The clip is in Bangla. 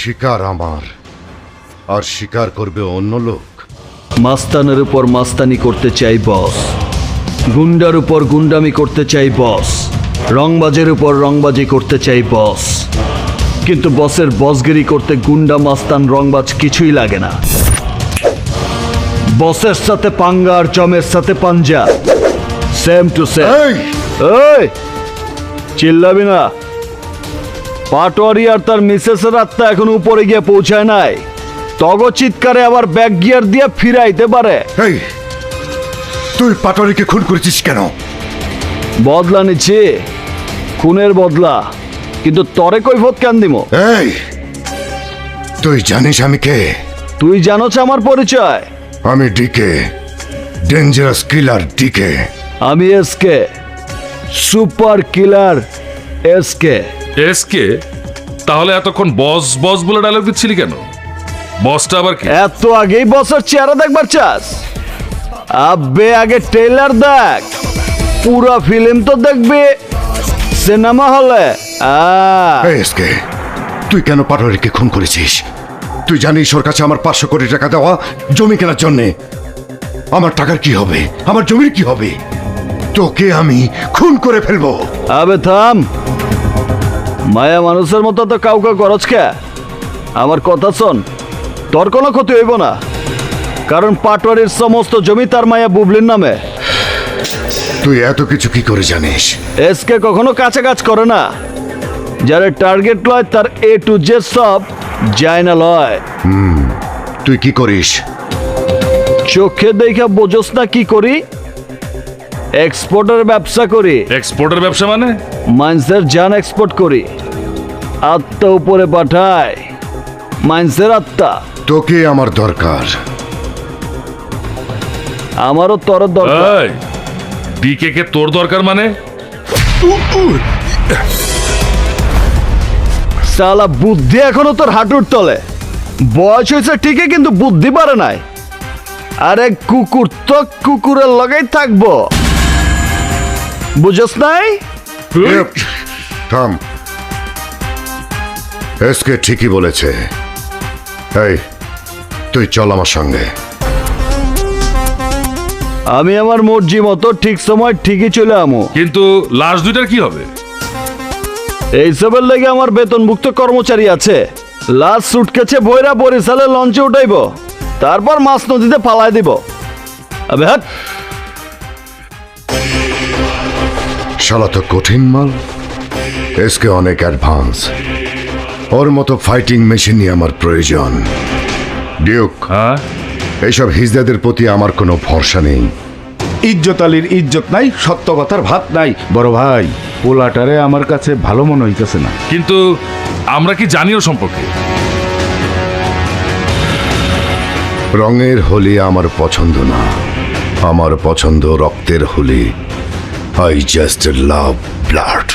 শিকার আমার, আর শিকার করবে অন্য লোক। মাস্তানের উপর মাস্তানি করতে চাই বস, গুন্ডার উপর গুন্ডামি করতে চাই বস, রংবাজের উপর রংবাজি করতে চাই বস। কিন্তু বসের বসগিরি করতে গুন্ডা মাস্তান রংবাজ কিছুই লাগে না। বসের সাথে পাঙ্গা আর জমের সাথে পাঞ্জা, সেম টু সেম। এই চিল্লাবি না। পাটোয়ারি আর তার মিসেসের আত্মা এখন উপরে গিয়ে পৌঁছায় নাই। তগ চিৎকারে আবার ব্যাক গিয়ার দিয়ে ফিরাইতে পারে। এই তুই পাটোয়ারিকে খুন করেছিস কেন? বদলা নিচ্ছি, খুনের বদলা। কিন্তু তরে কৈফত কেন দিমো? এই তুই জানিস আমি কে? তুই জানোছ আমার পরিচয়? আমি ডিকে, ডেঞ্জারাস কিলার ডিকে। আমি SK, super killer SK. SK? তাহলে এতক্ষণ বস বস বলে ডায়লগ দিচ্ছিলি কেন? বসটা আবার কি? এত আগেই বসের চেহারা দেখবার চাস? আব্বে আগে ট্রেলার দেখ, পুরো ফিল্ম তো দেখবি সিনেমা হলে। এই এসকে, তুই কেন পাটোয়ারিকে খুন করেছিস? তুই জানিস ওর কাছে আমার 500 কোটি টাকা দেওয়া জমি কেনার জন্যে। আমার টাকার কি হবে? আমার জমির কি হবে? তোকে আমি খুন করে ফেলবো। আবে থাম, মায়া মানুষের মতো তো কাউকে গরজ কে। আমার কথা শোন, তোর কোনো ক্ষতি হইব না, কারণ পাটোয়ারির সমস্ত জমি তার মায়া বুবলির নামে। তুই এত কিছু কি করে জানিস? এসকে কখনো কাছে কাজ করে না। যারা টার্গেট লয় তার এ টু জেড সব যায় না লয়। তুই কি করিস? চোখে দেখা বোঝস না কি করি? এক্সপোর্টের ব্যবসা করি। এক্সপোর্টের ব্যবসা মানে? মাইন্সের জান এক্সপোর্ট করি, আত্মা উপরে পাঠায়। মাইন্সের আত্মা। তোকে আমার দরকার। আমারও তোর দরকার। এই ডিকে কে তোর দরকার মানে? সালা বুদ্ধি এখনো তোর হাঁটুর তলে। বয়স হয়েছে ঠিকই, কিন্তু বুদ্ধি পারে নাই। আরে কুকুর তো কুকুরের লগেই থাকবো, বুঝস নাই? থাম, এসকে ঠিকই বলেছে। এই তুই চল আমার সঙ্গে। আমি আমার মর্জি মতো ঠিক সময় ঠিকই চলে আমো। কিন্তু লাশ দুইটার কি হবে? এইসবের লেগে আমার বেতনভুক্ত কর্মচারী আছে। লাস্ট সুটকেছে বইরা বরিশালে লঞ্চে উঠাইব, তারপর মাছ নদীতে ফালাই দিব। আবে হাট। শালা তো কঠিন মাল। এসকে অনেক অ্যাডভান্স। ওর মতো ফাইটিং মেশিনই আমার প্রয়োজন। ডিউক, হ্যাঁ, এইসব হিজদাদের প্রতি আমার কোনো ভরসা নেই। ইজ্জত আলীর ইজ্জত নাই, সত্য কথার ভাত নাই। বড় ভাই, পোলাটারে আমার কাছে ভালো মনে হইতেছে না। কিন্তু আমরা কি জানি ওর সম্পর্কে? রঙের হোলি আমার পছন্দ না, আমার পছন্দ রক্তের Holi. I just love blood.